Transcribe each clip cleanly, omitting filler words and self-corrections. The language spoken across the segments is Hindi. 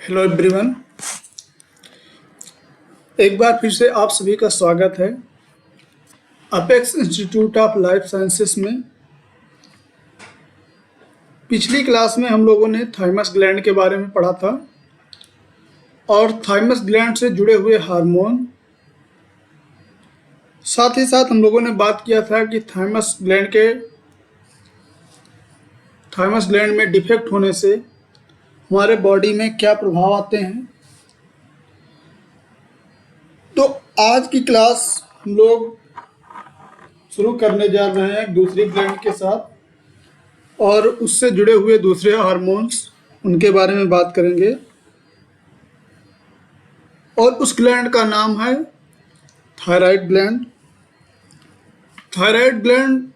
Hello everyone. एक बार फिर से आप सभी का स्वागत है apex institute of life sciences में। पिछली क्लास में हम लोगों ने थाइमस ग्लैंड के बारे में पढ़ा था और थाइमस ग्लैंड से जुड़े हुए हार्मोन, साथ ही साथ हम लोगों ने बात किया था कि थाइमस ग्लैंड में डिफेक्ट होने से हमारे बॉडी में क्या प्रभाव आते हैं। तो आज की क्लास हम लोग शुरू करने जा रहे हैं दूसरी ग्लैंड के साथ और उससे जुड़े हुए दूसरे हार्मोन्स, उनके बारे में बात करेंगे। और उस ग्लैंड का नाम है थायराइड ग्लैंड। थायराइड ग्लैंड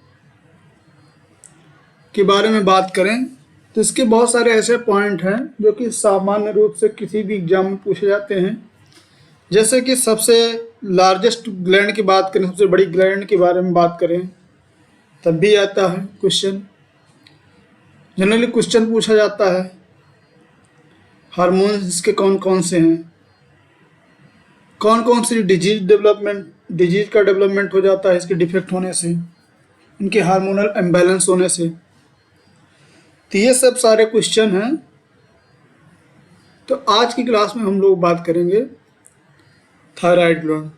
के बारे में बात करें तो इसके बहुत सारे ऐसे पॉइंट हैं जो कि सामान्य रूप से किसी भी एग्जाम में पूछे जाते हैं। जैसे कि सबसे लार्जेस्ट ग्लैंड की बात करें, सबसे बड़ी ग्लैंड के बारे में बात करें, तब भी आता है क्वेश्चन। जनरली क्वेश्चन पूछा जाता है हार्मोन्स इसके कौन कौन से हैं, कौन कौन सी डिजीज का डेवलपमेंट हो जाता है इसके डिफेक्ट होने से, इनके हार्मोनल इम्बैलेंस होने से। तो ये सब सारे क्वेश्चन हैं। तो आज की क्लास में हम लोग बात करेंगे थायराइड ग्लैंड।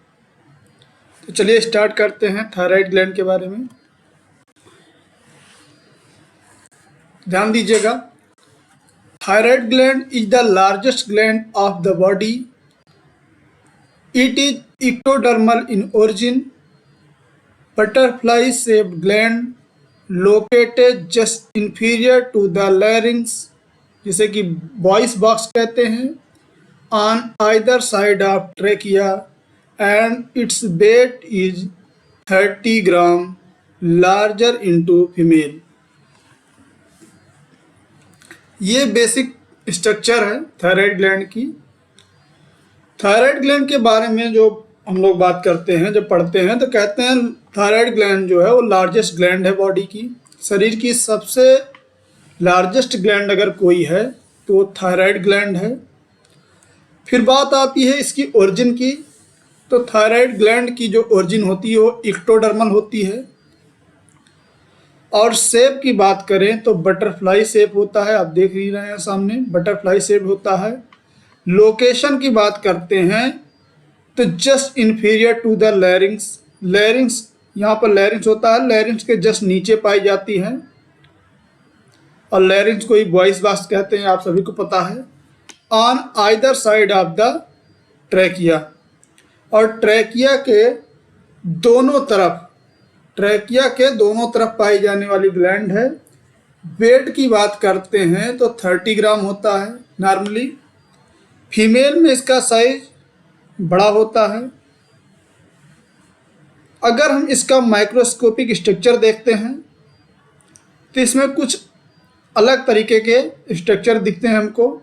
तो चलिए स्टार्ट करते हैं थायराइड ग्लैंड के बारे में। ध्यान दीजिएगा, thyroid gland is the largest gland of the body. It is ectodermal in origin, butterfly shaped gland located just inferior to the larynx, जिसे कि वॉइस बॉक्स कहते हैं, on either side of trachea, and its weight is 30 gram, larger into female। ये बेसिक स्ट्रक्चर है थायराइड ग्लैंड की। थायराइड ग्लैंड के बारे में जो हम लोग बात करते हैं, जब पढ़ते हैं तो कहते हैं थायराइड ग्लैंड जो है वो लार्जेस्ट ग्लैंड है बॉडी की। शरीर की सबसे लार्जेस्ट ग्लैंड अगर कोई है तो वो थायराइड ग्लैंड है। फिर बात आती है इसकी ओरिजिन की। तो थायराइड ग्लैंड की जो ओरिजिन होती है वो इक्टोडर्मल होती है। और शेप की बात करें तो बटरफ्लाई शेप होता है, आप देख ही रहे हैं सामने बटरफ्लाई शेप होता है। लोकेशन की बात करते हैं तो just inferior to the larynx. Larynx, यहाँ पर लैरिंग्स होता है, लैरिंग्स के जस्ट नीचे पाई जाती है। और लैरिंग्स को ही वॉइस बॉक्स कहते हैं, आप सभी को पता है। On either side of the trachea, और ट्रैकिया के दोनों तरफ पाई जाने वाली ग्लैंड है। वेट की बात करते हैं तो 30 ग्राम होता है नॉर्मली। फीमेल में इसका साइज बड़ा होता है। अगर हम इसका माइक्रोस्कोपिक स्ट्रक्चर देखते हैं तो इसमें कुछ अलग तरीके के स्ट्रक्चर दिखते हैं हमको।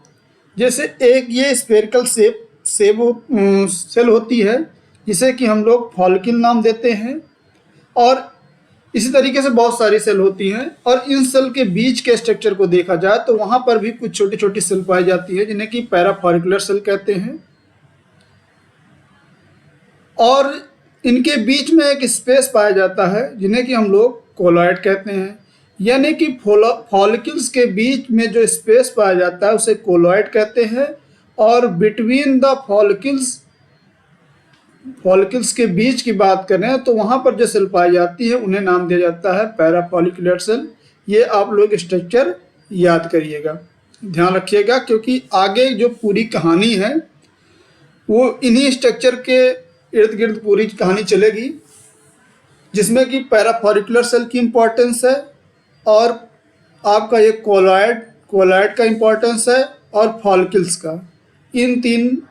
जैसे एक ये स्फेरिकल सेल होती है जिसे कि हम लोग फॉलिकल नाम देते हैं, और इसी तरीके से बहुत सारी सेल होती हैं। और इन सेल के बीच के स्ट्रक्चर को देखा जाए तो वहाँ पर भी कुछ छोटी छोटी सेल पाई जाती है जिन्हें कि पैराफॉलिकुलर सेल कहते हैं। और इनके बीच में एक स्पेस पाया जाता है जिन्हें कि हम लोग कोलॉइड कहते हैं। यानी कि फॉलिकल्स के बीच में जो स्पेस पाया जाता है उसे कोलॉइड कहते हैं। और बिटवीन द फॉलिकल्स के बीच की बात करें तो वहाँ पर जो सेल पाई जाती है उन्हें नाम दिया जाता है पैराफॉलिकुलर सेल। ये आप लोग स्ट्रक्चर याद करिएगा, ध्यान रखिएगा, क्योंकि आगे जो पूरी कहानी है वो इन्हीं स्ट्रक्चर के इर्द गिर्द पूरी कहानी चलेगी, जिसमें कि पैराफॉलिकुलर सेल की इम्पोर्टेंस है और आपका ये कोलॉइड का इम्पोर्टेंस है और फॉलिकल्स का। इन तीन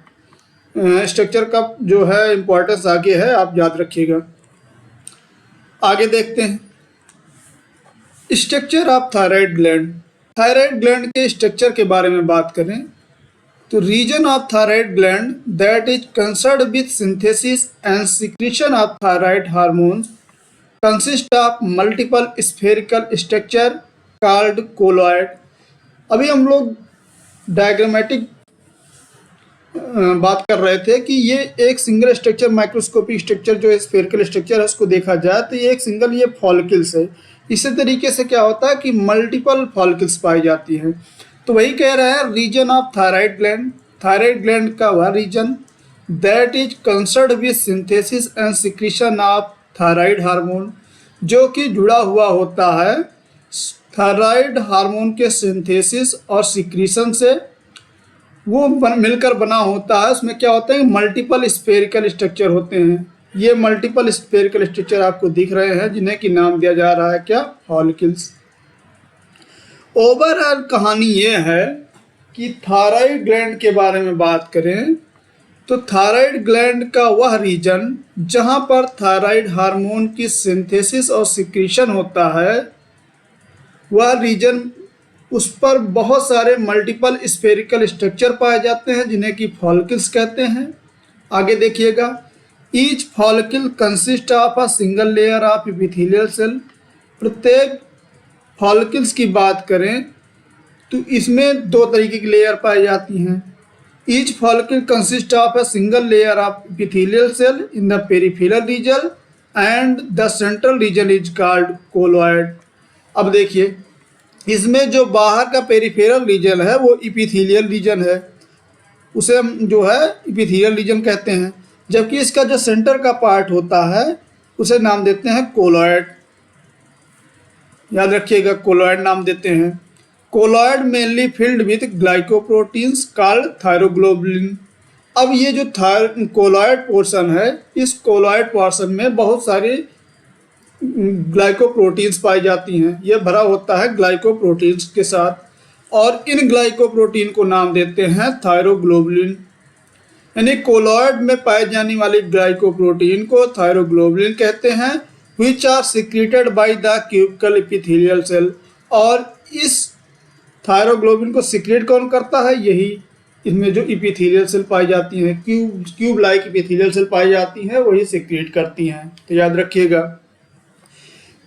स्ट्रक्चर का जो है इम्पोर्टेंस आगे है, आप याद रखिएगा। आगे देखते हैं structure of thyroid gland. Thyroid gland के स्ट्रक्चर के बारे में बात करें तो region of thyroid gland that is concerned with synthesis and secretion of thyroid hormones consist of multiple spherical structure called colloid. अभी हम लोग डायग्रामेटिक बात कर रहे थे कि ये एक सिंगल स्ट्रक्चर, माइक्रोस्कोपिक स्ट्रक्चर जो है स्फेरिकल स्ट्रक्चर है, उसको देखा जाए तो ये एक सिंगल ये फॉलिकल्स है। इसी तरीके से क्या होता है कि मल्टीपल फॉलिकल्स पाई जाती हैं। तो वही कह रहे हैं रीजन ऑफ थायराइड ग्लैंड का वह region that is concerned with synthesis and secretion of thyroid hormone, जो कि जुड़ा हुआ होता है थायराइड हार्मोन के सिंथेसिस और सिक्रीशन से। वो मिलकर बना होता है। उसमें क्या होता है, मल्टीपल स्फेरिकल स्ट्रक्चर होते हैं। ये मल्टीपल स्फेरिकल स्ट्रक्चर आपको दिख रहे हैं, जिन्हें कि नाम दिया जा रहा है क्या, फॉलिकल्स। ओवरऑल कहानी ये है कि थायराइड ग्लैंड के बारे में बात करें तो थायराइड ग्लैंड का वह रीजन जहां पर थायराइड हार्मोन की सिंथेसिस और सिक्रीशन होता है, वह रीजन, उस पर बहुत सारे मल्टीपल स्फेरिकल स्ट्रक्चर पाए जाते हैं, जिन्हें कि फॉलिकल्स कहते हैं। आगे देखिएगा, each follicle consist of a single layer of epithelial cell. प्रत्येक फॉलिकल्स की बात करें तो इसमें दो तरीके की लेयर पाई जाती हैं। Each follicle consist of a single layer of epithelial cell in the peripheral region and the central region is called colloid. अब देखिए, इसमें जो बाहर का पेरिफेरल रीजन है वो इपिथेलियल रीजन है, उसे हम जो है इपिथेलियल रीजन कहते हैं। जबकि इसका जो सेंटर का पार्ट होता है उसे नाम देते हैं कोलॉइड। याद रखिएगा, कोलॉइड नाम देते हैं। Colloid mainly filled with glycoproteins called thyroglobulin. अब ये जो कोलॉइड पोर्शन है, इस कोलॉइड पोर्शन में बहुत सारी ग्लाइकोप्रोटीन्स पाई जाती हैं। यह भरा होता है ग्लाइकोप्रोटीन्स के साथ और इन ग्लाइकोप्रोटीन को नाम देते हैं थायरोग्लोबुलिन। यानी कोलॉइड में पाए जाने वाली ग्लाइकोप्रोटीन को थायरोग्लोबुलिन कहते हैं, which are secreted by the cubical epithelial cell. और इस थायरोग्लोबुलिन को सिक्रेट कौन करता है, यही इसमें जो एपिथेलियल सेल पाई जाती हैं, क्यूब लाइक एपिथेलियल सेल पाई जाती हैं, वही सिक्रेट करती हैं। तो याद रखिएगा।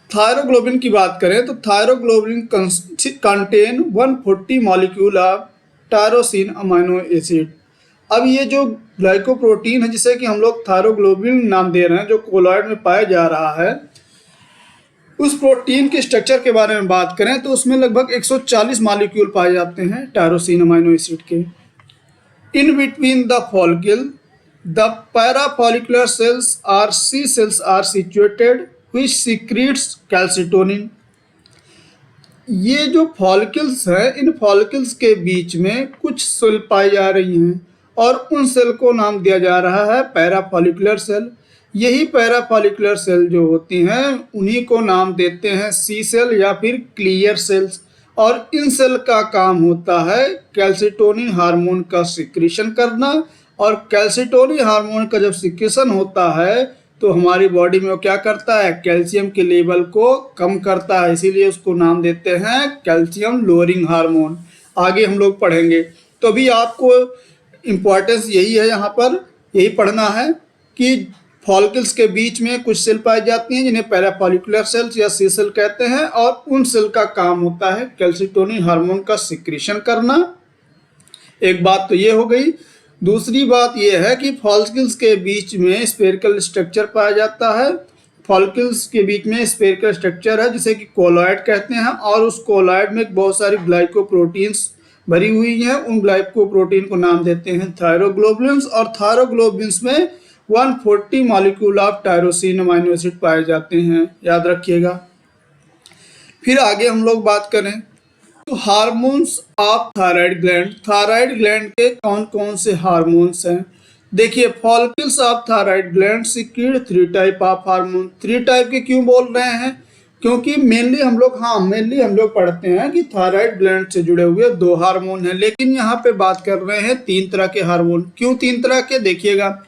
थायरोग्लोबिन की बात करें तो thyroglobin contain 140 molecule of tyrosine amino acid. अब ये जो ग्लाइकोप्रोटीन है जिसे कि हम लोग थायरोग्लोबिन नाम दे रहे हैं, जो कोलॉइड में पाया जा रहा है, उस प्रोटीन के स्ट्रक्चर के बारे में बात करें तो उसमें लगभग 140 मॉलिक्यूल पाए जाते हैं टायरोसिन अमीनो एसिड के। In between the follicle the parafollicular cells are C cells are situated which secretes calcitonin। ये जो फॉलिकल्स हैं, इन फॉलिकल्स के बीच में कुछ सेल पाई जा रही हैं और उन सेल को नाम दिया जा रहा है पैराफॉलिकुलर सेल। यही पैराफॉलिकुलर सेल जो होती हैं उन्हीं को नाम देते हैं सी सेल या फिर क्लियर सेल्स। और इन सेल का काम होता है कैल्सिटोनिन हार्मोन का सिक्रीशन करना। और कैल्सिटोनिन हार्मोन का जब सिक्रीशन होता है तो हमारी बॉडी में वो क्या करता है, कैल्शियम के लेवल को कम करता है, इसीलिए उसको नाम देते हैं कैल्शियम लोअरिंग हार्मोन। आगे हम लोग पढ़ेंगे। तो अभी आपको इम्पोर्टेंस यही है, यहाँ पर यही पढ़ना है कि फॉलिकल्स के बीच में कुछ सेल पाई जाती हैं जिन्हें पैराफॉलिकुलर सेल्स या सी सेल कहते हैं, और उन सेल का काम होता है कैल्सिटोनिन हार्मोन का सिक्रीशन करना। एक बात तो ये हो गई। दूसरी बात यह है कि फॉलिकल्स के बीच में स्फेरिकल स्ट्रक्चर पाया जाता है। फॉलिकल्स के बीच में स्फेरिकल स्ट्रक्चर है जिसे कि कोलॉइड कहते हैं, और उस कोलॉइड में बहुत सारी ग्लाइकोप्रोटीन्स भरी हुई हैं। उन ग्लाइकोप्रोटीन को नाम देते हैं थायरोग्लोबुलिन्स। और थायरोग्लोबुलिन्स में 140 molecule of tyrosine amino acid पाए जाते हैं, याद रखिएगा। फिर आगे हम लोग बात करें तो हार्मोन्स ऑफ थायराइड ग्लैंड के कौन कौन से हार्मोन्स हैं। देखिए, follicles of thyroid gland secret 3 type of hormone. 3 type के क्यों बोल रहे हैं, क्योंकि मेनली हम लोग पढ़ते हैं कि थायराइड ग्लैंड से जुड़े हुए 2 हार्मोन हैं, लेकिन यहाँ पे बात कर रहे हैं 3 तरह के हार्मोन। क्यों 3 तरह के, देखिएगा।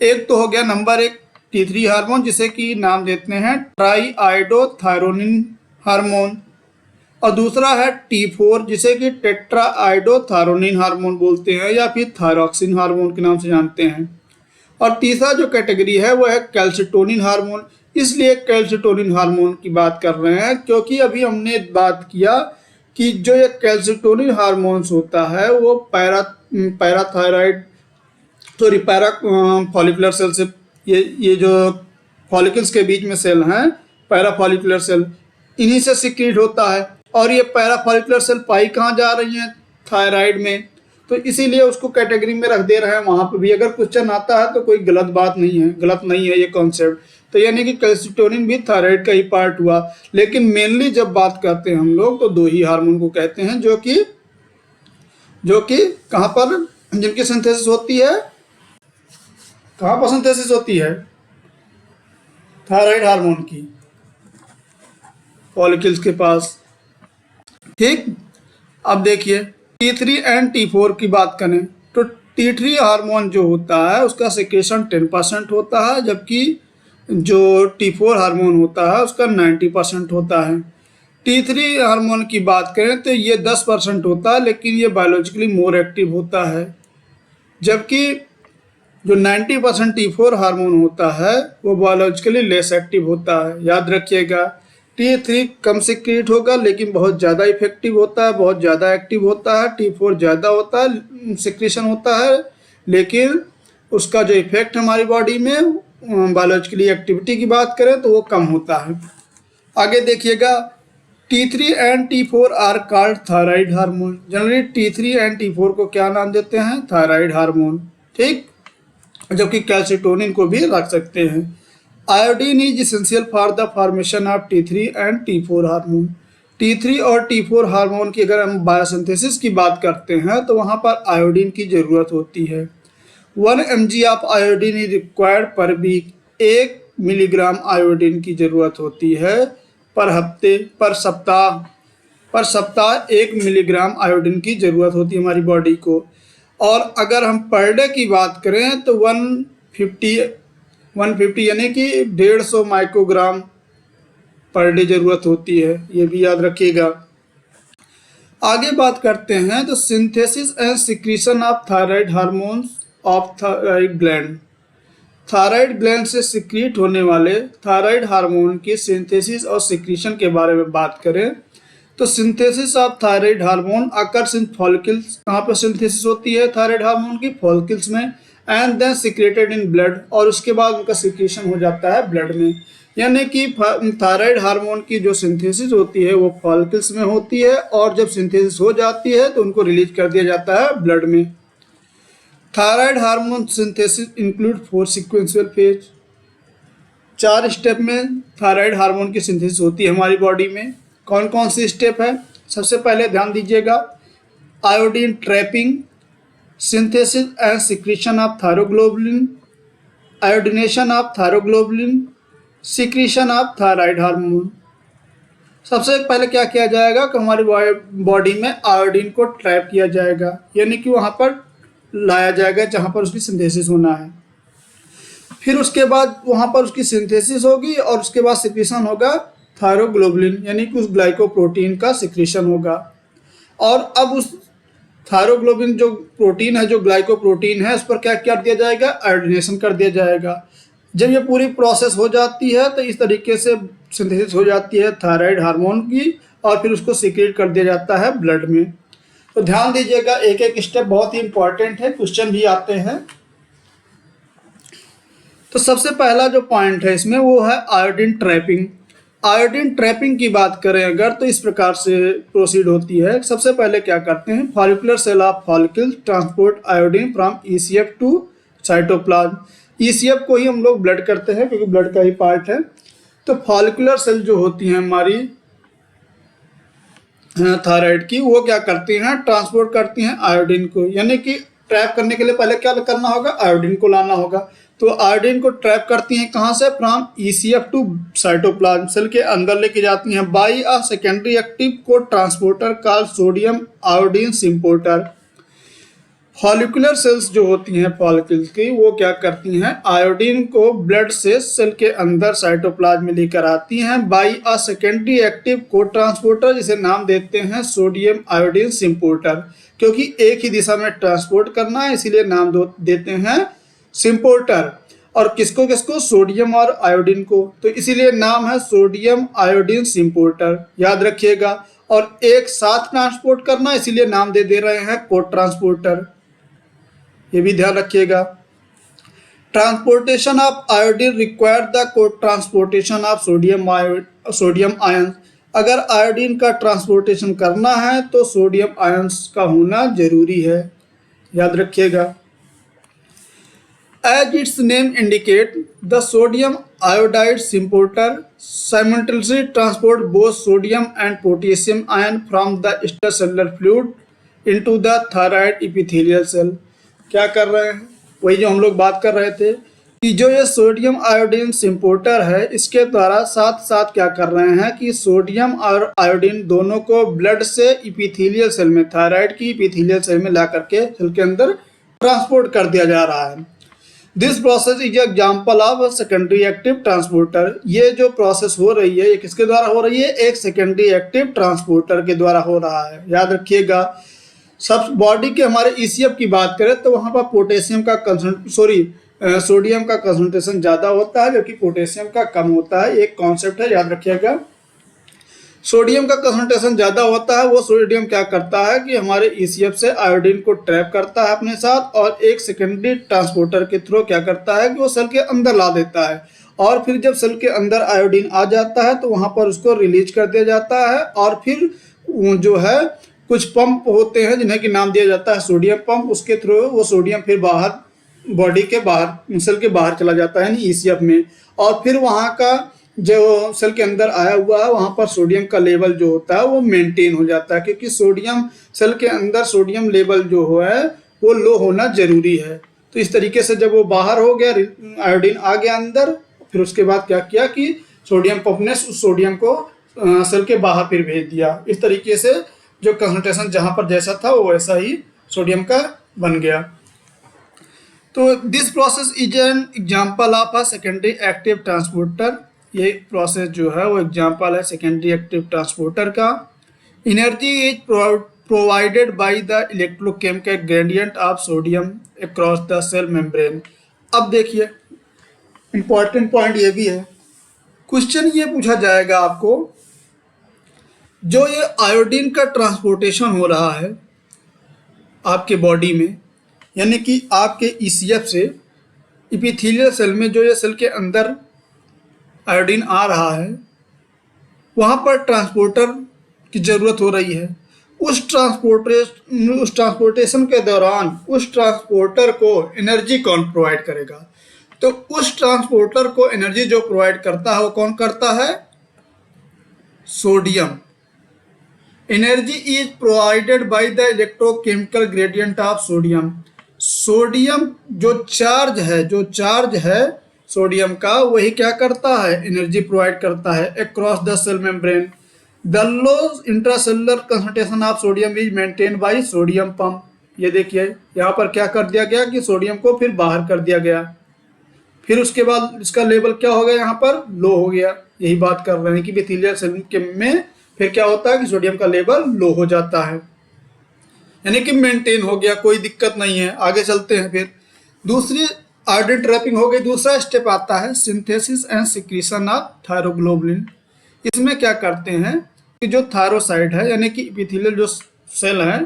एक तो हो गया नंबर 1 T3 हार्मोन, जिसे कि नाम देते हैं ट्राईआइडोथायरोनिन हार्मोन। और दूसरा है T4 जिसे कि टेट्राआइडोथायरोनिन हार्मोन बोलते हैं या फिर थायरॉक्सिन हार्मोन के नाम से जानते हैं। और तीसरा जो कैटेगरी है वो है कैल्सिटोनिन हार्मोन। इसलिए कैल्सिटोनिन हार्मोन की बात कर रहे हैं क्योंकि अभी हमने बात किया कि जो ये कैल्सिटोनिन हार्मोन्स होता है वो parathyroid sorry parafollicular cell से ये जो फॉलिकल्स के बीच में सेल हैं पैरा फॉलिकुलर सेल, इन्हीं से सिक्रीट होता है। और ये पैरा फॉलिकुलर सेल पाई कहाँ जा रही हैं? थायराइड में। तो इसीलिए उसको कैटेगरी में रख दे रहे हैं। वहाँ पर भी अगर क्वेश्चन आता है तो कोई गलत बात नहीं है, गलत नहीं है ये कॉन्सेप्ट। तो यानी कि कैल्सिटोनिन भी थायराइड का ही पार्ट हुआ। लेकिन मेनली जब बात करते हैं हम लोग तो दो ही हार्मोन को कहते हैं जो कि कहाँ पर जिनकी सिंथेसिस होती है, कहाँ पर सिंथेसिस होती है? थायराइड हार्मोन की फॉलिकल्स के पास। ठीक, अब देखिए T3 एंड T4 की बात करें तो T3 हार्मोन जो होता है उसका सिक्रेशन 10% होता है, जबकि जो T4 हार्मोन होता है उसका 90% होता है। T3 हार्मोन की बात करें तो ये 10% होता है, लेकिन ये बायोलॉजिकली मोर एक्टिव होता है, जबकि जो 90% T4 हार्मोन होता है वो बायोलॉजिकली लेस एक्टिव होता है। याद रखिएगा, T3 कम सिक्रीट होगा लेकिन बहुत ज़्यादा इफेक्टिव होता है, बहुत ज़्यादा एक्टिव होता है। T4 ज़्यादा होता है, सिक्रीशन होता है, लेकिन उसका जो इफेक्ट हमारी बॉडी में बायोलॉजिकली एक्टिविटी की बात करें तो वो कम होता है। आगे देखिएगा, T3 and T4 are called thyroid hormone. Generally T3 and T4 को क्या नाम देते हैं? Thyroid hormone. ठीक, जबकि कैल्सिटोनिन को भी रख सकते हैं। Iodine is essential for the formation of T3 and T4 hormone. T3 और T4 हार्मोन की अगर हम बायोसिंथेसिस की बात करते हैं तो वहाँ पर आयोडीन की ज़रूरत होती है। 1 mg of iodine is required per week. 1 milligram iodine की ज़रूरत होती है पर सप्ताह 1 मिलीग्राम आयोडीन की ज़रूरत होती है हमारी बॉडी को। और अगर हम पर डे की बात करें तो 150 यानी कि 150 माइक्रोग्राम पर डे ज़रूरत होती है, ये भी याद रखिएगा। आगे बात करते हैं तो synthesis and secretion of thyroid hormones of thyroid gland. Thyroid gland से सिक्रीट होने वाले थायराइड हार्मोन की सिंथेसिस और सिक्रीशन के बारे में बात करें तो synthesis of thyroid hormone occurs in follicles. कहाँ पर सिंथेसिस होती है थायराइड हार्मोन की? फॉलिकल्स में। And then secreted in blood, और उसके बाद उनका सिक्रेशन हो जाता है ब्लड में। यानी कि थायराइड हार्मोन की जो सिंथेसिस होती है वो फॉलिकल्स में होती है, और जब सिंथेसिस हो जाती है तो उनको रिलीज कर दिया जाता है ब्लड में। Thyroid hormone synthesis include 4 sequential phase. 4 step में थायराइड हार्मोन की सिंथेसिस होती है हमारी बॉडी में। कौन कौन सी स्टेप है? सबसे पहले ध्यान दीजिएगा, iodine trapping, synthesis and secretion of thyroglobulin, iodination of thyroglobulin, secretion of thyroid hormone. सबसे पहले क्या किया जाएगा कि हमारी बॉडी में आयोडीन को ट्रैप किया जाएगा, यानी कि वहाँ पर लाया जाएगा जहाँ पर उसकी सिंथेसिस होना है। फिर उसके बाद वहाँ पर उसकी सिंथेसिस होगी और उसके बाद सिक्रीशन होगा थायरोग्लोबुलिन, यानी कि उस ग्लाइकोप्रोटीन का सिक्रीशन होगा। और अब उस थायरोग्लोबुलिन जो प्रोटीन है, जो ग्लाइकोप्रोटीन है, उस पर क्या कर दिया जाएगा? आयोडिनेशन कर दिया जाएगा। जब ये पूरी प्रोसेस हो जाती है तो इस तरीके से सिंथेसिस हो जाती है थायराइड हार्मोन की, और फिर उसको सीक्रेट कर दिया जाता है ब्लड में। तो ध्यान दीजिएगा, एक एक स्टेप बहुत ही इंपॉर्टेंट है, क्वेश्चन भी आते हैं। तो सबसे पहला जो पॉइंट है इसमें वो है आयोडीन ट्रैपिंग। आयोडीन ट्रैपिंग की बात करें अगर तो इस प्रकार से प्रोसीड होती है। सबसे पहले क्या करते हैं, follicular cell of follicle transport iodine from ECF to cytoplasm. ECF को ही हम लोग ब्लड करते हैं क्योंकि ब्लड का ही पार्ट है। तो फॉलिकुलर सेल जो होती हैं हमारी थायराइड की, वो क्या करती हैं? ट्रांसपोर्ट करती हैं आयोडीन को, यानी कि ट्रैप करने के लिए पहले क्या करना होगा? आयोडीन को लाना होगा। तो आयोडीन को ट्रैप करती हैं कहाँ से? From ECF to cytoplasm, cell के अंदर लेके जाती हैं बाई अ सेकेंडरी एक्टिव को transporter called sodium iodine symporter. Follicular cells जो होती हैं फॉलिकल्स की, वो क्या करती हैं? आयोडीन को ब्लड से सेल के अंदर साइटोप्लाज्म में लेकर आती हैं बाई अ सेकेंडरी एक्टिव को ट्रांसपोर्टर, जिसे नाम देते हैं सोडियम आयोडीन सिम्पोर्टर। क्योंकि एक ही दिशा में ट्रांसपोर्ट करना है इसीलिए नाम देते हैं सिम्पोर्टर। और किसको किसको? सोडियम और आयोडीन को, तो इसीलिए नाम है सोडियम आयोडीन सिम्पोर्टर, याद रखिएगा। और एक साथ ट्रांसपोर्ट करना इसीलिए नाम दे रहे हैं को ट्रांसपोर्टर, ये भी ध्यान रखिएगा। Transportation of iodine require the को ट्रांसपोर्टेशन ऑफ सोडियम आयन। अगर आयोडीन का ट्रांसपोर्टेशन करना है तो सोडियम आयंस का होना जरूरी है, याद रखिएगा। As its name indicate, the sodium iodide importer simultaneously transport both sodium and potassium ion from the extracellular fluid into the thyroid epithelial cell। क्या कर रहे हैं, वही जो हम लोग बात कर रहे थे कि जो ये सोडियम आयोडीन सिम्पोर्टर है, इसके द्वारा साथ साथ क्या कर रहे हैं कि सोडियम और आयोडीन दोनों को ब्लड से इपीथीलियल सेल में, थायराइड की इपीथीलियल सेल में ला करके सेल के अंदर ट्रांसपोर्ट कर दिया जा रहा है। This process is example of secondary active transporter. ये जो प्रोसेस हो रही है ये किसके द्वारा हो रही है, एक सेकेंडरी एक्टिव ट्रांसपोर्टर के द्वारा हो रहा है, याद रखिएगा। सब बॉडी के हमारे ईसीएफ की बात करें तो वहाँ पर पोटेशियम का सोडियम का कंसंट्रेशन ज़्यादा होता है जबकि पोटेशियम का कम होता है। एक कॉन्सेप्ट है, याद रखिएगा। सोडियम का कंसंट्रेशन ज़्यादा होता है, वो सोडियम क्या करता है कि हमारे ईसीएफ से आयोडीन को ट्रैप करता है अपने साथ और एक सेकेंडरी ट्रांसपोर्टर के थ्रू क्या करता है कि वो सेल के अंदर ला देता है और फिर जब सेल के अंदर आयोडीन आ जाता है तो वहाँ पर उसको रिलीज कर दिया जाता है और फिर जो है कुछ पंप होते हैं जिन्हें कि नाम दिया जाता है सोडियम पंप। उसके थ्रू वो सोडियम फिर बाहर बॉडी के बाहर सेल के बाहर चला जाता है यानी ईसीएफ में, और फिर वहाँ का जो सेल के अंदर आया हुआ है वहाँ पर सोडियम का लेवल जो होता है वो मेंटेन हो जाता है, क्योंकि सोडियम सेल के अंदर सोडियम लेवल जो है वो लो होना जरूरी है। तो इस तरीके से जब वो बाहर हो गया, आयोडीन आ गया अंदर, फिर उसके बाद क्या किया कि सोडियम पंप ने उस सोडियम को सेल के बाहर फिर भेज दिया। इस तरीके से जो कंसंट्रेशन जहाँ पर जैसा था वो वैसा ही सोडियम का बन गया। तो this process is an example of a secondary active transporter. ये प्रोसेस जो है वो एग्जाम्पल है सेकेंडरी एक्टिव ट्रांसपोर्टर का। Energy is provided by the electrochemical gradient of sodium across the cell membrane. अब देखिए इंपॉर्टेंट पॉइंट ये भी है, क्वेश्चन ये पूछा जाएगा आपको, जो ये आयोडीन का ट्रांसपोर्टेशन हो रहा है आपके बॉडी में, यानी कि आपके ईसीएफ से इपीथीलियल सेल में जो ये सेल के अंदर आयोडीन आ रहा है वहाँ पर ट्रांसपोर्टर की ज़रूरत हो रही है। उस ट्रांसपोर्टेशन के दौरान उस ट्रांसपोर्टर को एनर्जी कौन प्रोवाइड करेगा, तो उस ट्रांसपोर्टर को एनर्जी जो प्रोवाइड करता है वो कौन करता है, sodium. Energy is provided by the electrochemical gradient of sodium. Sodium जो चार्ज है सोडियम का, वही क्या करता है, एनर्जी प्रोवाइड करता है across the cell membrane. The low intracellular concentration of sodium is maintain by sodium pump. ये देखिए यहाँ पर क्या कर दिया गया कि सोडियम को फिर बाहर कर दिया गया, फिर उसके बाद इसका लेवल क्या हो गया, यहाँ पर लो हो गया। यही बात कर रहे हैं कि इपीथेलियल सेल के में फिर क्या होता है कि सोडियम का लेवल लो हो जाता है, यानी कि मेंटेन हो गया, कोई दिक्कत नहीं है। आगे चलते हैं, फिर दूसरी आयोडीन ट्रैपिंग हो गई। दूसरा स्टेप आता है synthesis and secretion of thyroglobulin. इसमें क्या करते हैं कि जो थायरोसाइड है यानी कि इपीथेलियल जो सेल है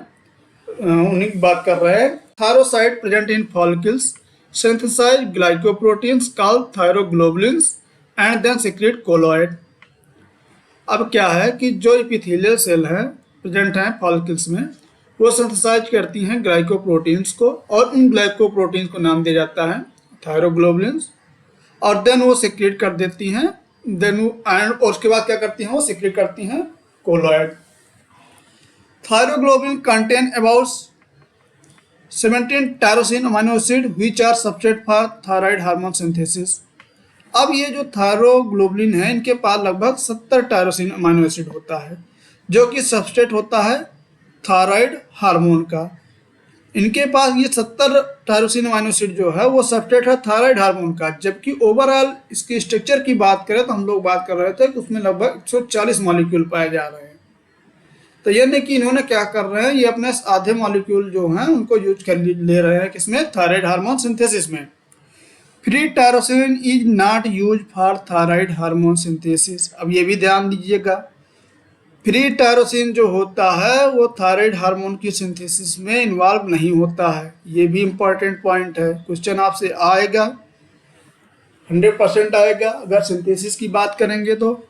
उन्हीं की बात कर रहे हैं। Thyrocytes present in follicles synthesize glycoproteins called thyroglobulins and then secrete colloid. अब क्या है कि जो इपीथेलियल सेल है प्रेजेंट हैं फॉलिकल्स में, वो सिंथेसाइज करती हैं ग्लाइकोप्रोटीन्स को और उन ग्लाइकोप्रोटीन्स को नाम दिया जाता है थायरोग्लोबुलिन्स, और देन वो सिक्रीट कर देती हैं, देन और उसके बाद क्या करती हैं, वो सिक्रीट करती हैं colloid. Thyroglobulin contain about 17 tyrosine amino acid which are substrate for thyroid hormone synthesis. अब ये जो थायरोग्लोबुलिन है इनके पास लगभग 70 टायरोसिन अमीनो एसिड होता है जो कि सबस्ट्रेट होता है थायराइड हार्मोन का। इनके पास ये 70 टायरोसिन अमीनो एसिड जो है वो सबस्ट्रेट है थायराइड हार्मोन का, जबकि ओवरऑल इसके स्ट्रक्चर की बात करें तो हम लोग बात कर रहे थे कि उसमें लगभग 140 मॉलिक्यूल पाए जा रहे हैं। तो यानी कि इन्होंने क्या कर रहे हैं, ये अपने आधे मॉलिक्यूल जो हैं उनको यूज कर ले रहे हैं किसमें, थायराइड हार्मोन सिंथेसिस में। Free tyrosine is not use for thyroid hormone synthesis. अब ये भी ध्यान दीजिएगा, फ्री टायरोसिन जो होता है वो थायराइड हार्मोन की सिंथेसिस में इन्वॉल्व नहीं होता है। ये भी इंपॉर्टेंट पॉइंट है, क्वेश्चन आपसे आएगा 100% आएगा अगर सिंथेसिस की बात करेंगे तो।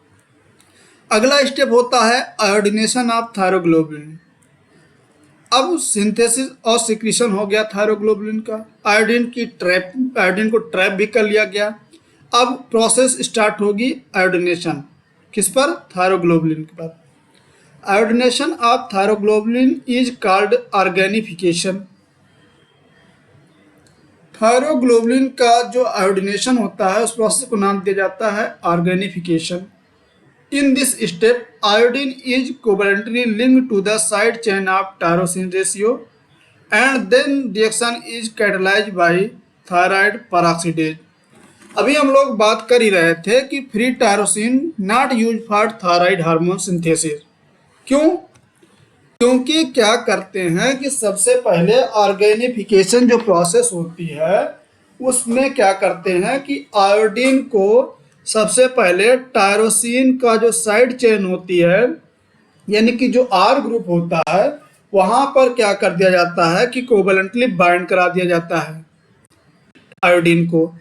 अगला स्टेप होता है आयोडीनेशन ऑफ थायरोग्लोबुलिन। अब सिंथेसिस और सिक्रीशन हो गया थायरोग्लोबुलिन का, आयोडीन को ट्रैप भी कर लिया गया। अब प्रोसेस स्टार्ट होगी आयोडीनेशन, किस पर? थायरोग्लोबुलिन के बाद। Iodination of thyroglobulin is called organification. Thyroglobulin का जो आयोडीनेशन होता है उस प्रोसेस को नाम दिया जाता है organification. In this step, iodine is covalently linked to the side chain of tyrosine ratio, and then reaction is catalyzed by thyroid peroxidase. अभी हम लोग बात कर ही रहे थे कि free tyrosine not use for thyroid hormone synthesis. क्यों? क्योंकि क्या करते हैं कि सबसे पहले ऑर्गेनिफिकेशन जो प्रोसेस होती है उसमें क्या करते हैं कि आयोडीन को सबसे पहले टायरोसिन का जो साइड चेन होती है, यानी कि जो आर ग्रुप होता है, वहां पर क्या कर दिया जाता है कि कोवलेंटली बाइंड करा दिया जाता है आयोडीन को।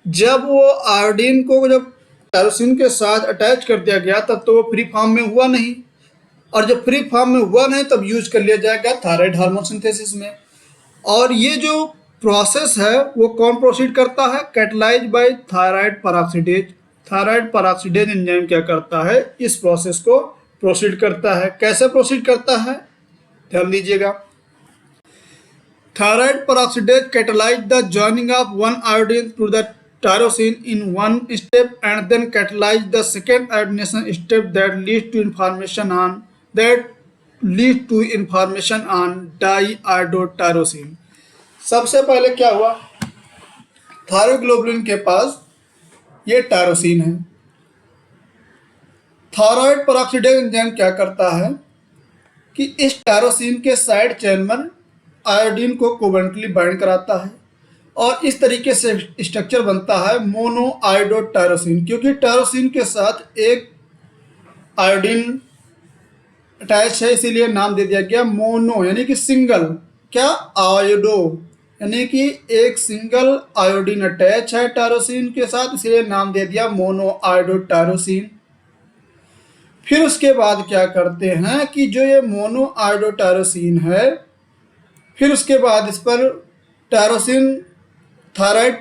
जब वो आयोडीन को जब टायरोसिन के साथ अटैच कर दिया गया तब तो वो फ्री फॉर्म में हुआ नहीं, और जब फ्री फॉर्म में हुआ नहीं तब यूज कर लिया जाएगा थायराइड हार्मोन सिंथेसिस में। और ये जो प्रोसेस है वो कौन प्रोसीड करता है? Catalyze by thyroid peroxidase. Thyroid peroxidase enzyme क्या करता है? इस प्रोसेस को प्रोसीड करता है। कैसे प्रोसीड करता है? ध्यान दीजिएगा। Thyroid peroxidase catalyze the joining of one iodine to the tyrosine in one step and then catalyze the second iodination step that leads to information on diiodotyrosine. सबसे पहले क्या हुआ? थायरोग्लोबुलिन के पास ये टायरोसिन है। थायराइड पेरोक्सिडेज एंजाइम क्या करता है कि इस टायरोसिन के साइड चेन में आयोडीन को कोवेलेंटली बाइंड कराता है और इस तरीके से स्ट्रक्चर बनता है मोनो आयोडोटायरोसिन। क्योंकि टायरोसिन के साथ एक आयोडीन अटैच है इसीलिए नाम दे दिया गया मोनो, यानी कि सिंगल। क्या? आयोडो, यानी कि एक सिंगल आयोडीन अटैच है टायरोसिन के साथ, इसलिए नाम दे दिया मोनो आयोडोटायरोसिन। फिर उसके बाद क्या करते हैं कि जो ये मोनो आयोडोटायरोसिन है, फिर उसके बाद इस पर थायराइड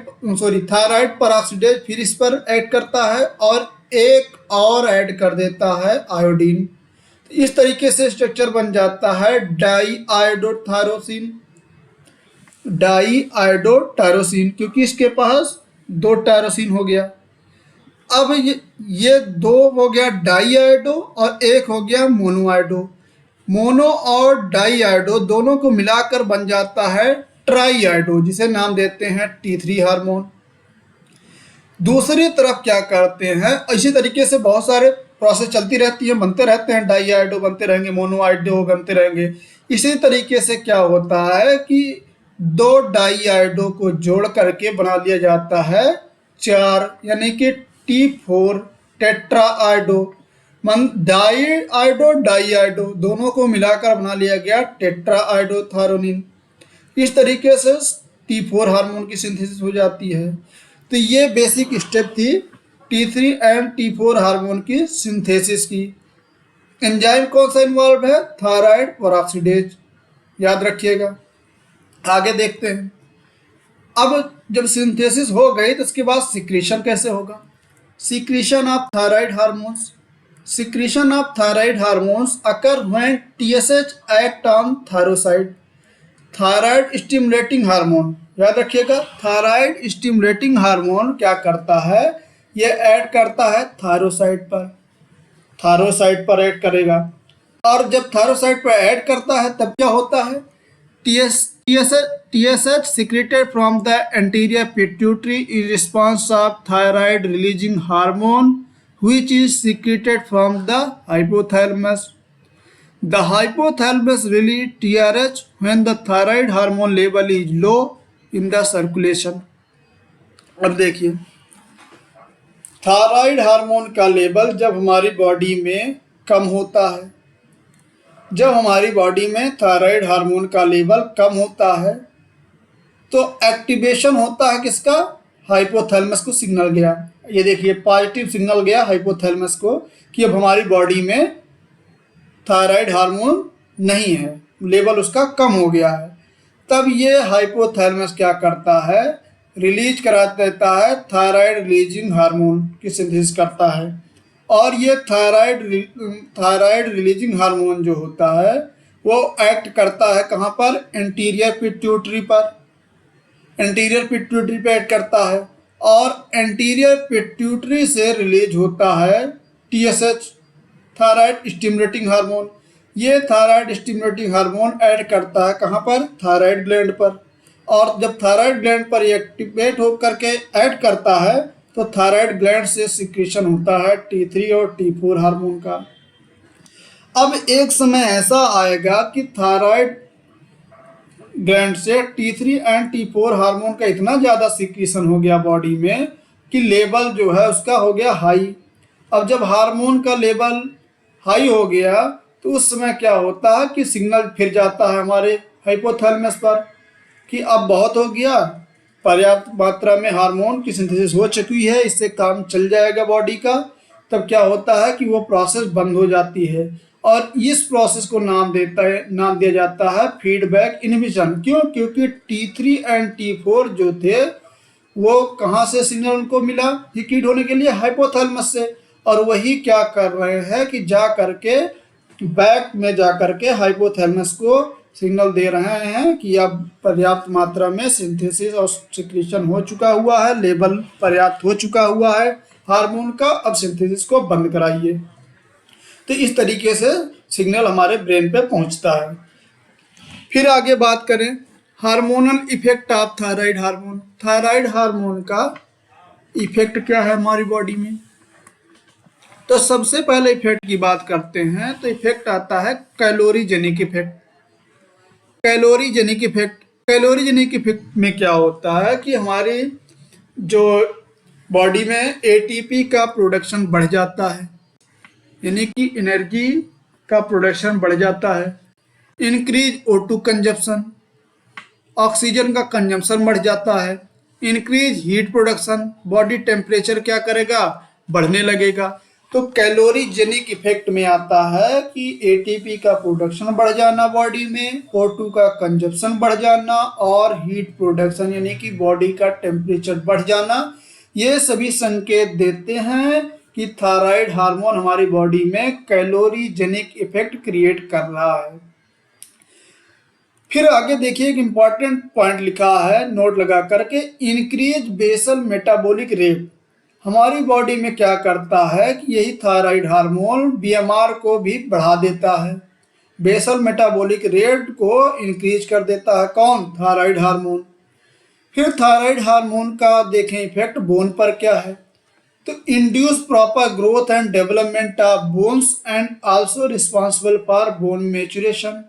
पेरोक्सिडेज फिर इस पर ऐड करता है और एक और ऐड कर देता है आयोडीन। इस तरीके से स्ट्रक्चर बन जाता है डाईआयोडोटायरोसिन, क्योंकि इसके पास दो टायरोसिन हो गया। अब ये दो हो गया डाईआयोडो और एक हो गया मोनोआयोडो। मोनो और डाईआयोडो दोनों को मिलाकर बन जाता है ट्राईआयोडो, जिसे नाम देते हैं T3 हार्मोन। दूसरी तरफ क्या करते हैं, इसी तरीके से बहुत सारे प्रोसेस चलती रहती है, बनते रहते हैं, डाईआयोडो बनते रहेंगे, मोनोआयोडो बनते रहेंगे। इसी तरीके से क्या होता है कि दो डाईआयोडो को जोड़ करके बना लिया जाता है 4, यानी कि T4 टेट्राआयोडो। डाईआयोडो दोनों को मिलाकर बना लिया गया टेट्राआयोडोथायरोनिन। इस तरीके से T4 हार्मोन की सिंथेसिस हो जाती है। तो ये बेसिक स्टेप थी T3 एंड T4 हार्मोन की सिंथेसिस की। एंजाइम कौन सा इन्वॉल्व है? थायराइड पेरोक्सिडेज, याद रखिएगा। आगे देखते हैं। अब जब सिंथेसिस हो गई तो उसके बाद सिक्रीशन कैसे होगा? Secretion of thyroid hormones. Secretion of thyroid hormones occur when TSH act on thyrocyte. Thyroid stimulating hormone, याद रखिएगा, थायराइड स्टिमुलेटिंग हार्मोन क्या करता है? ये ऐड करता है थायरोसाइट पर ऐड करेगा। और जब थायरोसाइट पर ऐड करता है तब क्या होता है? TSH secreted from the anterior pituitary in response of thyroid releasing hormone which is secreted from the hypothalamus. The hypothalamus releases TRH when the thyroid hormone level is low in the circulation. अब देखिए, थायराइड हार्मोन का लेवल जब हमारी बॉडी में कम होता है, जब हमारी बॉडी में थायराइड हार्मोन का लेवल कम होता है तो एक्टिवेशन होता है किसका? हाइपोथैलेमस को सिग्नल गया। ये देखिए पॉजिटिव सिग्नल गया हाइपोथैलेमस को कि अब हमारी बॉडी में थायराइड हार्मोन नहीं है, लेवल उसका कम हो गया है। तब ये हाइपोथैलेमस क्या करता है, रिलीज करा देता है थायराइड रिलीजिंग हार्मोन की सिंथेसिस करता है। और ये थायराइड रिलीजिंग हार्मोन जो होता है वो एक्ट करता है कहाँ पर, एंटीरियर पिट्यूटरी पर, एंटीरियर पिट्यूटरी पे एक्ट करता है। और एंटीरियर पिट्यूटरी से रिलीज होता है टीएसएच, थायराइड स्टिमुलेटिंग हार्मोन। ये थायराइड स्टिमुलेटिंग हार्मोन ऐड करता है कहाँ पर, थायराइड ग्लैंड पर। और जब थायराइड ग्लैंड पर ये एक्टिवेट होकर के ऐड करता है तो थायराइड ग्लैंड से सिक्रीशन होता है T3 और T4 हार्मोन का। अब एक समय ऐसा आएगा कि थायराइड ग्लैंड से T3 एंड T4 हार्मोन का इतना ज़्यादा सिक्रीशन हो गया बॉडी में कि लेवल जो है उसका हो गया हाई। अब जब हार्मोन का लेवल हाई हो गया तो उस समय क्या होता है कि सिग्नल फिर जाता है हमारे हाइपोथैलेमस पर कि अब बहुत हो गया, पर्याप्त मात्रा में हार्मोन की सिंथेसिस हो चुकी है, इससे काम चल जाएगा बॉडी का। तब क्या होता है कि वो प्रोसेस बंद हो जाती है और इस प्रोसेस को नाम दिया जाता है फीडबैक इनहिबिशन। क्यों? क्योंकि T3 एंड T4 जो थे वो कहाँ से सिग्नल उनको मिला हिट होने के लिए, हाइपोथैलेमस से। और वही क्या कर रहे हैं कि जा करके बैक में जा करके हाइपोथैलेमस को सिग्नल दे रहे हैं कि अब पर्याप्त मात्रा में सिंथेसिस और सिक्रीशन हो चुका हुआ है, लेवल पर्याप्त हो चुका हुआ है हार्मोन का, अब सिंथेसिस को बंद कराइए। तो इस तरीके से सिग्नल हमारे ब्रेन पे पहुंचता है। फिर आगे बात करें hormonal effect of thyroid hormone. Thyroid hormone का इफेक्ट क्या है हमारी बॉडी में? तो सबसे पहले इफेक्ट की बात करते हैं तो इफेक्ट आता है कैलोरीजेनिक इफेक्ट। कैलोरीजेनिक इफेक्ट में क्या होता है कि हमारी जो बॉडी में एटीपी का प्रोडक्शन बढ़ जाता है, यानी कि एनर्जी का प्रोडक्शन बढ़ जाता है। इंक्रीज O2 कंजप्शन, ऑक्सीजन का कंजम्पशन बढ़ जाता है। Increase heat production, body temperature क्या करेगा, बढ़ने लगेगा। तो कैलोरीजेनिक इफेक्ट में आता है कि एटीपी का प्रोडक्शन बढ़ जाना बॉडी में, O2 का कंजप्शन बढ़ जाना और हीट प्रोडक्शन यानी कि बॉडी का टेम्परेचर बढ़ जाना। ये सभी संकेत देते हैं कि थायराइड हार्मोन हमारी बॉडी में कैलोरीजेनिक इफेक्ट क्रिएट कर रहा है। फिर आगे देखिए एक इंपॉर्टेंट पॉइंट लिखा है नोट लगा करके, इंक्रीज बेसल मेटाबॉलिक रेट। हमारी बॉडी में क्या करता है कि यही थायराइड हार्मोन बीएमआर को भी बढ़ा देता है, बेसल मेटाबॉलिक रेट को इंक्रीज कर देता है। कौन? Thyroid hormone. फिर थायराइड हार्मोन का देखें इफेक्ट बोन पर क्या है, तो induce proper growth and development of bones and also responsible for bone maturation.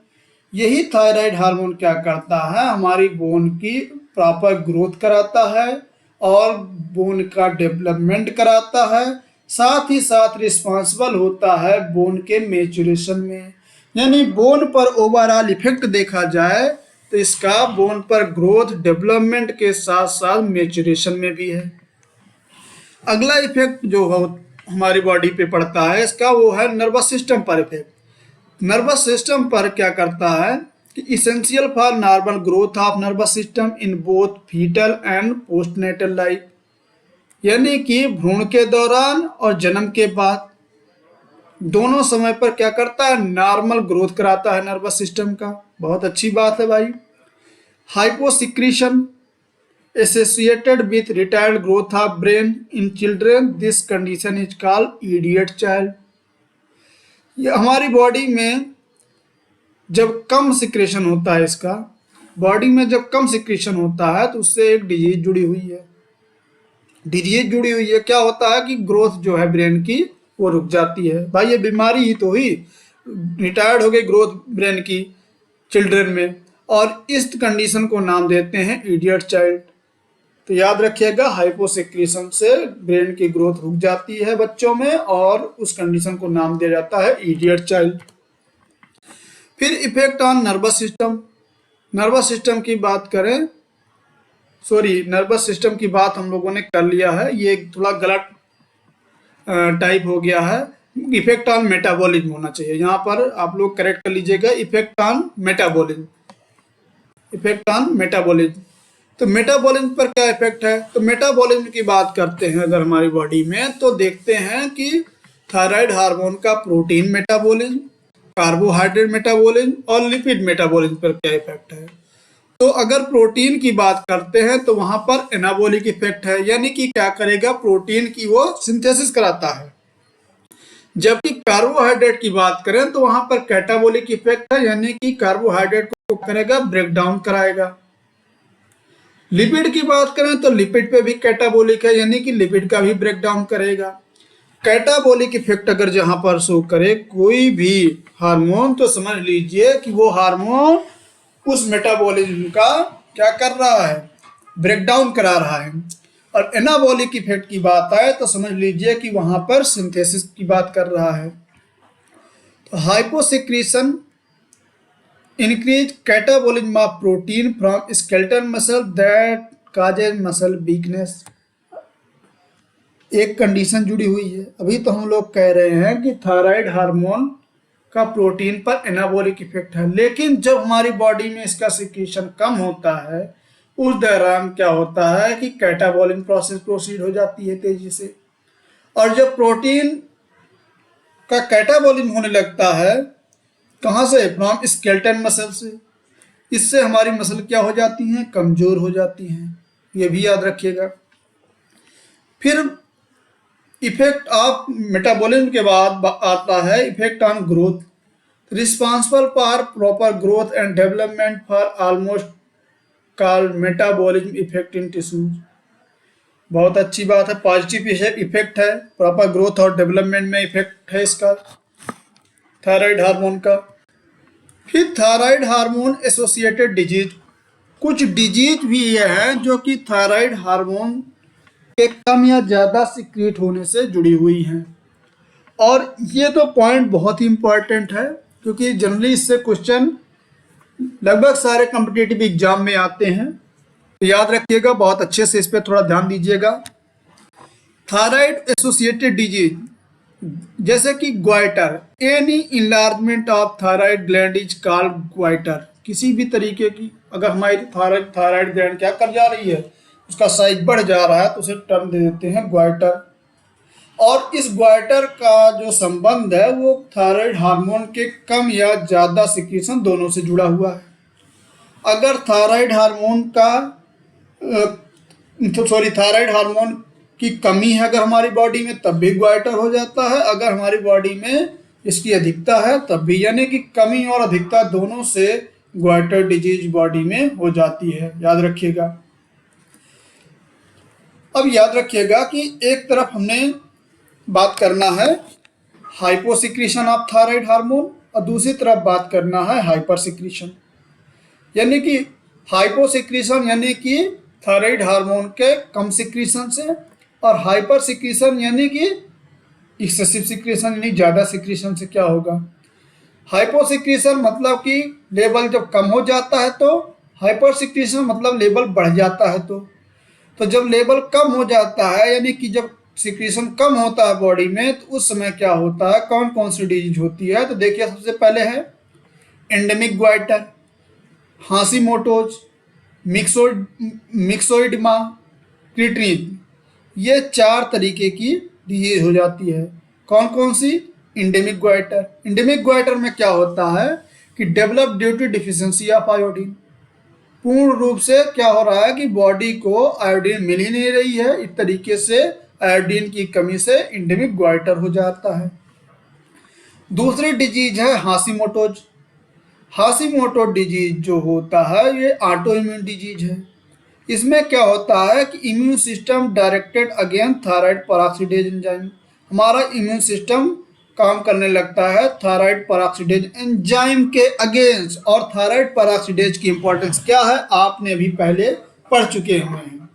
यही थायराइड हार्मोन क्या करता है, हमारी बोन की प्रॉपर ग्रोथ कराता है और बोन का डेवलपमेंट कराता है, साथ ही साथ रिस्पॉन्सिबल होता है बोन के मैच्योरेशन में। यानी बोन पर ओवरऑल इफेक्ट देखा जाए तो इसका बोन पर ग्रोथ डेवलपमेंट के साथ साथ मैच्योरेशन में भी है। अगला इफेक्ट जो हमारी बॉडी पे पड़ता है इसका वो है नर्वस सिस्टम पर इफेक्ट। नर्वस सिस्टम पर क्या करता है कि essential for normal growth of nervous system in both foetal and postnatal life, यानी कि भ्रूण के दौरान और जन्म के बाद दोनों समय पर क्या करता है, नॉर्मल ग्रोथ कराता है नर्वस सिस्टम का। बहुत अच्छी बात है भाई। Hyposecretion associated with retired growth of brain in children, this condition is called idiot child. ये हमारी बॉडी में जब कम सिक्रेशन होता है, इसका बॉडी में जब कम सिक्रेशन होता है तो उससे एक डिजीज जुड़ी हुई है। क्या होता है कि ग्रोथ जो है ब्रेन की वो रुक जाती है। भाई ये बीमारी ही तो हुई, रिटायर्ड हो गई ग्रोथ ब्रेन की चिल्ड्रन में, और इस कंडीशन को नाम देते हैं इडियट चाइल्ड। तो याद रखिएगा हाइपोसिक्रेशन से ब्रेन की ग्रोथ रुक जाती है बच्चों में और उस कंडीशन को नाम दिया जाता है इडियट चाइल्ड। फिर effect on nervous system. Nervous system की बात करें सॉरी, नर्वस सिस्टम की बात हम लोगों ने कर लिया है, ये थोड़ा गलत टाइप हो गया है। इफेक्ट ऑन मेटाबॉलिज्म होना चाहिए, यहाँ पर आप लोग करेक्ट कर लीजिएगा, effect on metabolism, effect on metabolism. तो मेटाबॉलिज्म पर क्या इफेक्ट है? तो मेटाबॉलिज्म की बात करते हैं अगर हमारी बॉडी में, तो देखते हैं कि थायराइड हार्मोन का प्रोटीन मेटाबॉलिज्म, कार्बोहाइड्रेट मेटाबॉलिज्म और लिपिड मेटाबॉलिज्म पर क्या इफेक्ट है। तो अगर प्रोटीन की बात करते हैं तो वहां पर एनाबॉलिक इफेक्ट है, यानी कि क्या करेगा, प्रोटीन की वो सिंथेसिस कराता है। जबकि कार्बोहाइड्रेट की बात करें तो वहां पर कैटाबॉलिक इफेक्ट है, यानी कि कार्बोहाइड्रेट को करेगा, ब्रेक डाउन कराएगा। लिपिड की बात करें तो लिपिड पे भी कैटाबॉलिक है, यानी कि लिपिड का भी ब्रेक डाउन करेगा। कैटाबॉलिक इफेक्ट अगर जहां पर शो करे कोई भी हार्मोन, तो समझ लीजिए कि वो हार्मोन उस मेटाबॉलिज्म का क्या कर रहा है, ब्रेक डाउन करा रहा है। और एनाबॉलिक इफेक्ट की बात आए तो समझ लीजिए कि वहां पर सिंथेसिस की बात कर रहा है। तो hyposecretion increase catabolism of protein from skeletal muscle that causes muscle weakness। एक कंडीशन जुड़ी हुई है। अभी तो हम लोग कह रहे हैं कि थायराइड हार्मोन का प्रोटीन पर एनाबॉलिक इफेक्ट है, लेकिन जब हमारी बॉडी में इसका सिक्रीशन कम होता है उस दौरान क्या होता है कि कैटाबॉलिक प्रोसेस प्रोसीड हो जाती है तेजी से। और जब प्रोटीन का कैटाबॉलिज्म होने लगता है, कहाँ से, फ्रॉम स्केलेटन मसल से, इससे हमारी मसल क्या हो जाती हैं, कमजोर हो जाती हैं, ये भी याद रखिएगा। फिर इफेक्ट ऑफ मेटाबॉलिज्म के बाद आता है effect on growth, responsible for proper growth and development for almost called metabolism effect in tissues. बहुत अच्छी बात है, पॉजिटिव इफेक्ट है, प्रॉपर ग्रोथ और डेवलपमेंट में इफेक्ट है इसका थायराइड हार्मोन का। फिर थायराइड हार्मोन एसोसिएटेड डिजीज, कुछ डिजीज भी ये हैं जो कि थायराइड हार्मोन के कम या ज़्यादा सिक्रीट होने से जुड़ी हुई हैं। और ये तो पॉइंट बहुत ही इंपॉर्टेंट है, क्योंकि जनरली इससे क्वेश्चन लगभग सारे कॉम्पिटिटिव एग्जाम में आते हैं, तो याद रखिएगा, बहुत अच्छे से इस पर थोड़ा ध्यान दीजिएगा। थायराइड एसोसिएटेड डिजीज जैसे कि goitre, any enlargement of thyroid gland is called goitre. किसी भी तरीके की अगर हमारी थायराइड ग्लैंड क्या कर जा रही है, उसका साइज बढ़ जा रहा है, तो उसे टर्म दे देते हैं ग्वाइटर। और इस ग्वाइटर का जो संबंध है वो थायराइड हार्मोन के कम या ज़्यादा सिक्रीशन दोनों से जुड़ा हुआ है। अगर थायराइड हार्मोन का थायराइड हार्मोन की कमी है अगर हमारी बॉडी में, तब भी ग्वाइटर हो जाता है। अगर हमारी बॉडी में इसकी अधिकता है तब भी, यानी कि कमी और अधिकता दोनों से ग्वाइटर डिजीज बॉडी में हो जाती है, याद रखिएगा। अब याद रखिएगा कि एक तरफ हमने बात करना है हाइपोसिक्रीशन ऑफ थायराइड हार्मोन और दूसरी तरफ बात करना है हाइपर सिक्रीशन। यानी कि हाइपोसिक्रीशन यानी कि थायराइड हार्मोन के कम सिक्रीशन से, और हाइपर सिक्रीशन यानी कि एक्सेसिव सिक्रीशन यानी ज़्यादा सिक्रीशन से क्या होगा। हाइपोसिक्रीशन मतलब कि लेवल जब कम हो जाता है, तो हाइपर सिक्रीशन मतलब लेवल बढ़ जाता है। तो जब लेवल कम हो जाता है, यानी कि जब सिक्रीशन कम होता है बॉडी में, तो उस समय क्या होता है, कौन कौन सी डिजीज होती है। तो देखिए, सबसे पहले है एंडेमिक ग्वाइटर, हाशीमोटोज, मिक्सोइडिमा, क्रिटनिज, ये 4 तरीके की डिजीज हो जाती है। कौन कौन सी, एंडेमिक ग्वाइटर। एंडेमिक ग्वाइटर में क्या होता है कि develop due to deficiency of iodine, पूर्ण रूप से क्या हो रहा है कि बॉडी को आयोडीन मिल ही नहीं रही है, इस तरीके से आयोडीन की कमी से एंडेमिक ग्वाइटर हो जाता है। दूसरी डिजीज है हाशीमोटोज। हाशीमोटो डिजीज जो होता है ये ऑटो इम्यून डिजीज है। इसमें क्या होता है कि immune system directed against thyroid peroxidase enzyme, हमारा इम्यून सिस्टम काम करने लगता है थायराइड पेरोक्सिडेज एंजाइम के अगेंस्ट। और थायराइड पेरोक्सिडेज की इंपॉर्टेंस क्या है, आपने भी पहले पढ़ चुके हुए हैं।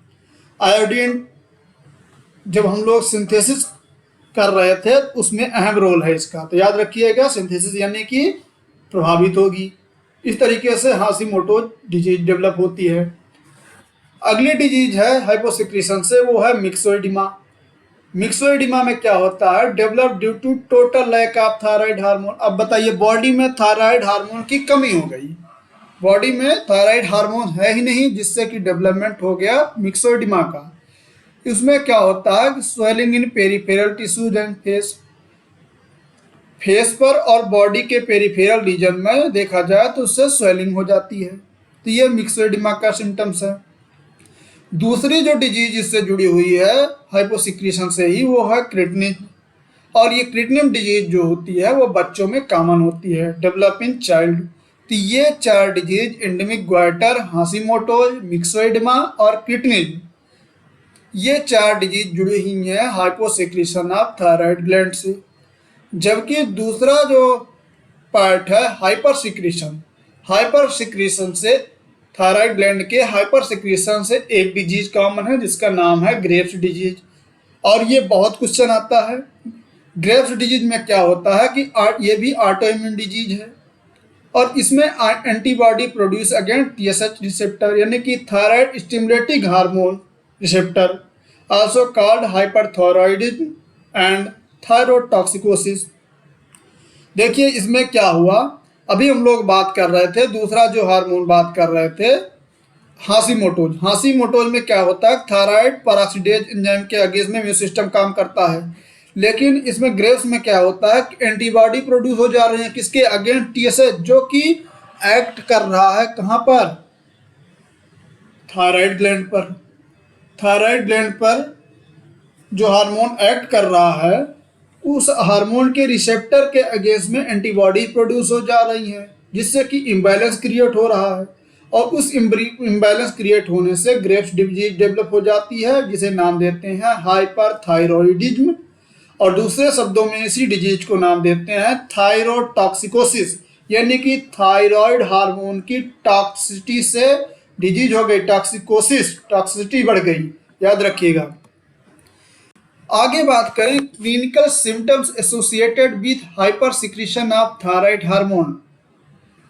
आयोडीन जब हम लोग सिंथेसिस कर रहे थे उसमें अहम रोल है इसका, तो याद रखिएगा, सिंथेसिस यानी कि प्रभावित होगी। इस तरीके से हाशीमोटो डिजीज डेवलप होती है। अगली डिजीज है हाइपोसिक्रीशन से, वो है मिक्सोइडिमा। मिक्सोइडिमा में क्या होता है, develop due to total lack of thyroid hormone. अब बताइए, बॉडी में थायराइड हार्मोन की कमी हो गई, बॉडी में थायराइड हार्मोन है ही नहीं, जिससे कि डेवलपमेंट हो गया मिक्सोइडिमा का। इसमें क्या होता है कि swelling in peripheral tissues and face, face पर और बॉडी के पेरिफेरल रीजन में देखा जाए तो उससे स्वेलिंग हो जाती है। तो ये मिक्सोइडिमा का सिम्टम्स है। दूसरी जो डिजीज इससे जुड़ी हुई है हाइपोसिक्रीशन से ही, वो है क्रिटिनिन। और ये क्रिटिनिन डिजीज जो होती है वो बच्चों में कॉमन होती है, डेवलप इन चाइल्ड। तो ये 4 डिजीज, एंडेमिक ग्वाइटर, हाशिमोटोज, मिक्सोइडिमा और क्रिटिनिन, ये 4 डिजीज जुड़ी हुई हैं हाइपोसिक्रीशन ऑफ थायराइड ग्लैंड से। जबकि दूसरा जो पार्ट है हाइपर सिक्रीशन से, थायराइड ग्लैंड के हाइपर सिक्रीशन से एक डिजीज कॉमन है जिसका नाम है ग्रेव्स डिजीज। और ये बहुत क्वेश्चन आता है। ग्रेव्स डिजीज में क्या होता है कि ये भी ऑटो इम्यून डिजीज है और इसमें antibody produce against TSH receptor, यानी कि thyroid stimulating hormone receptor, also called hyperthyroidism and thyrotoxicosis. देखिए इसमें क्या हुआ, अभी हम लोग बात कर रहे थे, दूसरा जो हार्मोन बात कर रहे थे हाशिमोटोज। हाशिमोटोज में क्या होता है, थायराइड पेरोक्सिडेज एंजाइम के अगेंस्ट में इम्यून सिस्टम काम करता है। लेकिन इसमें ग्रेव्स में क्या होता है कि एंटीबॉडी प्रोड्यूस हो जा रहे हैं किसके अगेंस्ट, TSH, जो कि एक्ट कर रहा है कहाँ पर, थायराइड ग्लैंड पर। थायराइड ग्लैंड पर जो हार्मोन एक्ट कर रहा है, उस हार्मोन के रिसेप्टर के अगेंस्ट में एंटीबॉडी प्रोड्यूस हो जा रही है, जिससे कि इम्बैलेंस क्रिएट हो रहा है। और उस इम्बैलेंस क्रिएट होने से ग्रेव्स डिजीज डेवलप हो जाती है, जिसे नाम देते हैं हाइपरथायरॉयडिज्म। और दूसरे शब्दों में इसी डिजीज को नाम देते हैं थायरोटॉक्सिकोसिस, यानी कि थायराइड हार्मोन की टॉक्सिसिटी से डिजीज हो गई, टॉक्सिकोसिस, टॉक्सिसिटी बढ़ गई, याद रखिएगा। आगे बात करें clinical symptoms associated with hyper secretion of thyroid hormone.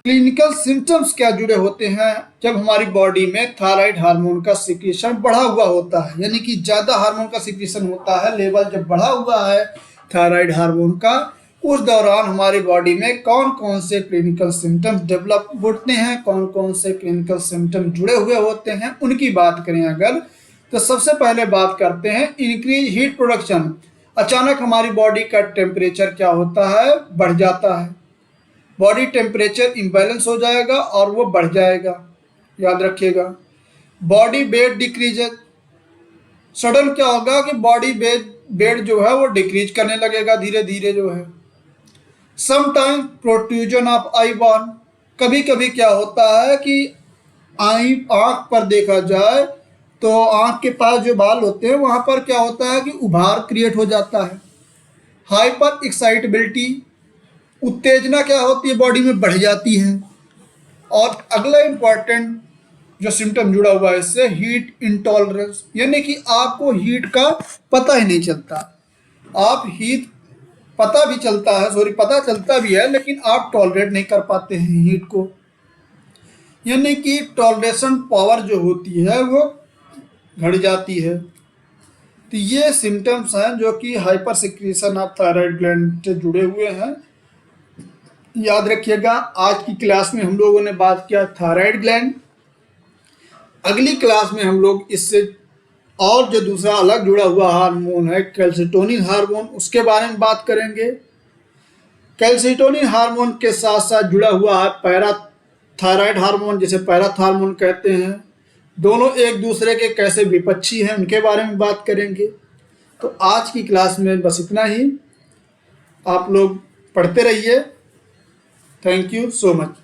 Clinical symptoms क्या जुड़े होते हैं, जब हमारी बॉडी में थायराइड हार्मोन का सिक्रीशन बढ़ा हुआ होता है, यानी कि ज़्यादा हार्मोन का सिक्रीशन होता है, लेवल जब बढ़ा हुआ है थायराइड हार्मोन का, उस दौरान हमारी बॉडी में कौन कौन से क्लिनिकल सिम्टम्स डेवलप होते हैं, कौन कौन से क्लिनिकल सिम्टम्स जुड़े हुए होते हैं, उनकी बात करें अगर, तो सबसे पहले बात करते हैं इंक्रीज हीट प्रोडक्शन। अचानक हमारी बॉडी का टेम्परेचर क्या होता है, बढ़ जाता है, बॉडी टेम्परेचर इम्बैलेंस हो जाएगा और वो बढ़ जाएगा, याद रखिएगा। बॉडी वेट डिक्रीजेज, सडन क्या होगा कि बॉडी वेट जो है वो डिक्रीज करने लगेगा धीरे धीरे जो है। समटाइम प्रोट्रूजन ऑफ आई बॉन, कभी कभी क्या होता है कि आँख पर देखा जाए तो आँख के पास जो बाल होते हैं वहाँ पर क्या होता है कि उभार क्रिएट हो जाता है। हाइपर एक्साइटेबिलिटी, उत्तेजना क्या होती है, बॉडी में बढ़ जाती है। और अगला इम्पॉर्टेंट जो सिम्टम जुड़ा हुआ है इससे, हीट इंटॉलरेंस, यानी कि आपको हीट का पता ही नहीं चलता, आप हीट पता भी चलता है, सॉरी पता चलता भी है, लेकिन आप टॉलरेट नहीं कर पाते हैं हीट को, यानी कि टॉलरेशन पावर जो होती है वो घट जाती है। तो ये सिम्टम्स हैं जो कि hyper secretion of thyroid gland से जुड़े हुए हैं, याद रखिएगा। आज की क्लास में हम लोगों ने बात किया थायराइड ग्लैंड। अगली क्लास में हम लोग इससे और जो दूसरा अलग जुड़ा हुआ हार्मोन है कैल्सिटोनिन हार्मोन, उसके बारे में बात करेंगे। कैल्सिटोनिन हार्मोन के साथ साथ जुड़ा हुआ है पैराथायराइड हार्मोन, जिसे पैराथार्मोन कहते हैं। दोनों एक दूसरे के कैसे विपक्षी हैं उनके बारे में बात करेंगे। तो आज की क्लास में बस इतना ही, आप लोग पढ़ते रहिए। Thank you so much.